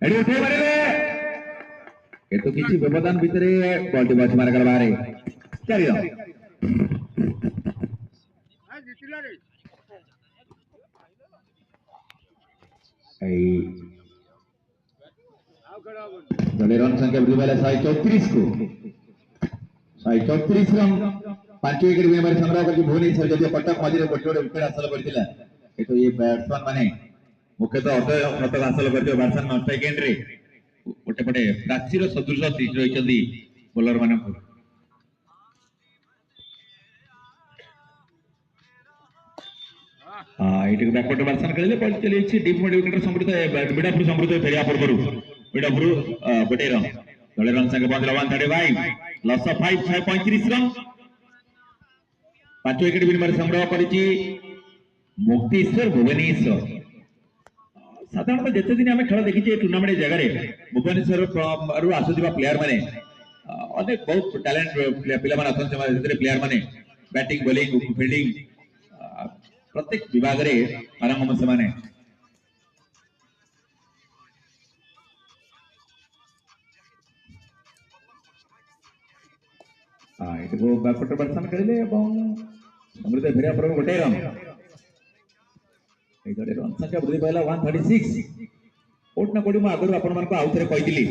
AD उठे मारे ये तो किसी व्यवधान भीतर बॉल बॉच मार कर बाहर चारि रन दले रन संख्या वृद्धि पाला 134 को 134 रन 5 विकेट विनिमय संग्रह करके भुवनेश्वर जदि कटक मझे गोटे गोटे विकेट हासिल करथिला ए तो ये बैट्समैन माने मुख्यतः शतक हासिल करथियो बैट्समैन सेकेंड रे गोटे पटे प्राचीर सदृश सीट रहिचंदी बोलर मानक ଏଇଠି ବ୍ୟାକୱାର୍ଡ ବାର୍ସନ ଖେଳିଲେ ବଲ୍ ଚଲେଇଛି ଡିପ୍ ମିଡ୍ ୱିକେଟର ସମୃଦ୍ଧ ବିଡାପୁର ସମୃଦ୍ଧ ଫେରିବା ପୂର୍ବରୁ ବିଡାପୁର ଗୋଟିଏ ରନ୍ ଦଳେ ରନ୍ ସଂଖ୍ୟା ପହଞ୍ଚିଲା 135 ଲସ୍ ଅଫ୍ 5 135 ରନ୍ 5 ୱିକେଟ ବିନିମୟରେ ସଂଗ୍ରହ କରିଛି ମୁକ୍ତିଶ୍ୱର ଭୁବନେଶ୍ୱର ସାଧାରଣତଃ ଯେତେ ଦିନ ଆମେ ଖେଳ ଦେଖିଛେ ଏ ଟୁର୍ଣ୍ଣାମେଣ୍ଟ ଜାଗାରେ ଭୁବନେଶ୍ୱରରୁ ଆସୁଥିବା ପ୍ଲେୟାର ମାନେ ଅନେକ ବହୁତ ଟ୍ୟାଲେଣ୍ଟ ପିଲାମାନେ ଅଛନ୍ତି ସେଥିରେ ପ୍ଲେୟାର ମାନେ ବ୍ୟାଟିଂ ବୋଲିଂ ଫିଲ୍ଡିଂ प्रत्येक विभाग रे पारंगम सेमाने एटको बैकफुट बर्सन खेलिले एवं समृद्ध फेरिया पर गोटे रन ए गोटे रन संख्या वृद्धि पाइला 136 कोट ना कोडी म आगरु आपण मानको आउथरे कहितली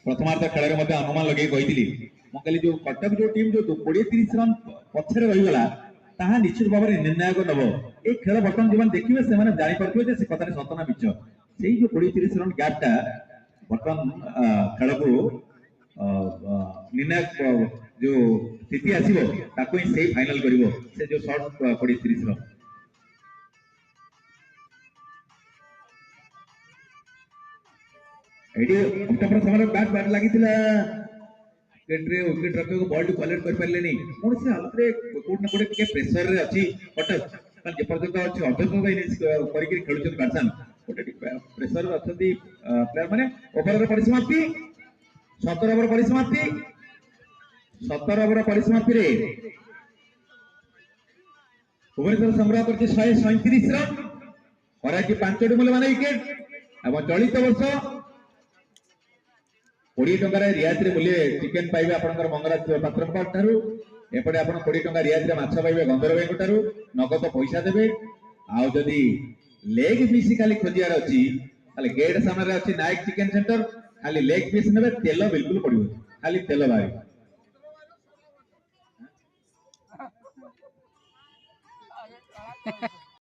प्रथमार्ध खेଳରେ मध्ये अनुमान लगे कहितली म कहली जो कटक जो टीम जो 20 30 रन पछरे रहि गला ताहा निश्चित भाव में निर्णायक नब ए खेल बर्तमान जो देखिए से जानी पारे से कथा सतना मिछ से जो 20-30 रन गैपटा बर्तमान खेल को निर्णायक जो स्थिति आसो से फाइनल कर से जो शॉर्ट 20-30 रन समय बैट बैट लगी विकेट रखियो बॉल टू कलेक्ट कर पारले नहीं कौन से हालत रे कोट ना कोट के प्रेशर रे अछि कटक कारण जे पर्यंत अछि अभ्यस्त इनिंग्स करिक खेलुछन बैट्समैन कोटे प्रेशर रे अछंती प्लेयर माने ओवर रे परिसमाप्ति 17 ओवर परिसमाप्ति 17 ओवर परिसमाप्ति रे भुवनेश्वर संग्रह करछि 137 रन और कि 5 मूल्यवान विकेट एवं चलित वर्ष 20 टंका रियायत मूल्य चिकेन पाइबे आपनकर मंगराज पात्र ठारू एपटे आप 20 टंका रियायत माछ पाइबे गंधर भाई ठारू नगद पैसा देबे आ जदि लेग पीस खाली खोजियार अछि खाली गेट सामने अछि नायक चिकेन सेंटर खाली लेग पीस नेबे तेल बिल्कुल पड़िबो खाली तेल भाई